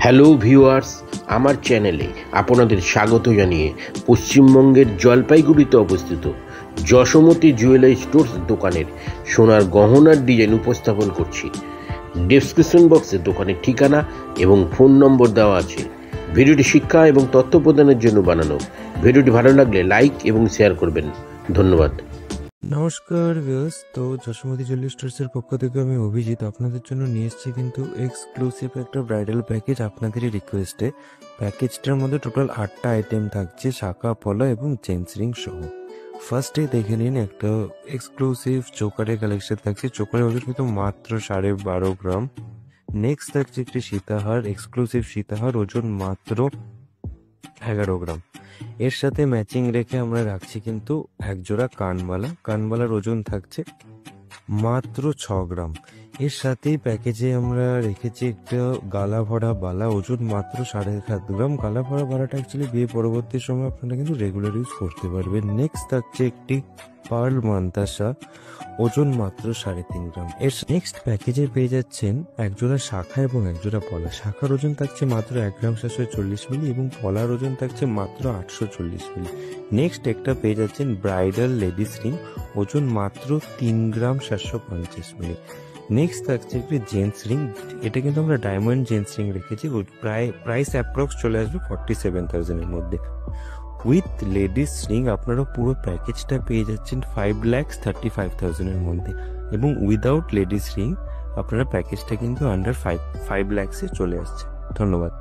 Hello viewers, আমার চ্যানেলে আপনাদের স্বাগত জানিয়ে পশ্চিমবঙ্গের জলপাইগুড়িতে অবস্থিত যশোমতী জুয়েলারি স্টোর্স দোকানের সোনার গহনার ডিজাইন উপস্থাপন করছি। ডেসক্রিপশন বক্সে দোকানের ঠিকানা এবং ফোন নম্বর দেওয়া আছে। ভিডিওটি শিক্ষা এবং তথ্য প্রদানের জন্য বানানো। ভিডিওটি ভালো লাগলে লাইক এবং শেয়ার করবেন। ধন্যবাদ। নমস্কার ভিউয়ার্স, তো যশোমতী জুয়েলারি স্টোর্সের পক্ষ থেকে আমি অভিজিৎ আপনাদের জন্য নিয়ে এসেছি কিন্তু এক্সক্লুসিভ একটা ব্রাইডাল প্যাকেজ আপনাদেরই রিকোয়েস্টে। প্যাকেজটার মধ্যে টোটাল 8টা আইটেম থাকছে, শাখা পলা এবং চেইন রিং সহ। ফার্স্টে দেখে নিন একটা এক্সক্লুসিভ চোকারের কালেকশন থাকছে। চোকারের ওজন কিন্তু মাত্র 12.5 গ্রাম। নেক্সট থাকছে একটি সীতাহার, এক্সক্লুসিভ সীতাহার, ওজন মাত্র 11 গ্রাম। এর সাথে ম্যাচিং রেখে আমরা রাখছি কিন্তু একজোড়া কানবালার ওজন থাকছে মাত্র 6 গ্রাম। এর সাথেই প্যাকেজে আমরা রেখেছি একটা গালা ভরা বালা, ওজন মাত্র 7.5 গ্রাম। গালা ভরা বালাটা অ্যাকচুয়ালি বিয়ে পরবর্তী সময় আপনারা কিন্তু রেগুলার ইউজ করতে পারবেন। নেক্সট থাকছে একটি পার্ল মান্তাসা, ওজন মাত্র 3.5 গ্রাম। এর নেক্সট প্যাকেজে পেয়ে যাচ্ছেন একজোড়া শাখা এবং একজোড়া পলা। শাখার ওজন থাকছে মাত্র 1 গ্রাম 740 মিলি এবং পলার ওজন থাকছে মাত্র 840 মিলি। নেক্সট একটা পেয়ে যাচ্ছেন ব্রাইডাল লেডিস রিং, ওজন মাত্র 3 গ্রাম 750 মিলি। নেক্সট থাকছে একটি জেন্টস রিং, এটা কিন্তু আমরা ডায়মন্ড জেন্টস রিং রেখেছি, প্রাইস অ্যাপ্রক্স চলে আসবে 47,000 এর মধ্যে। উইথ লেডিস রিং আপনারা পুরো প্যাকেজটা পেয়ে যাচ্ছেন 5,35,000 এর মধ্যে, এবং উইদাউট লেডিস রিং আপনারা প্যাকেজটা কিন্তু আন্ডার 5 lakhs চলে আসছে। ধন্যবাদ।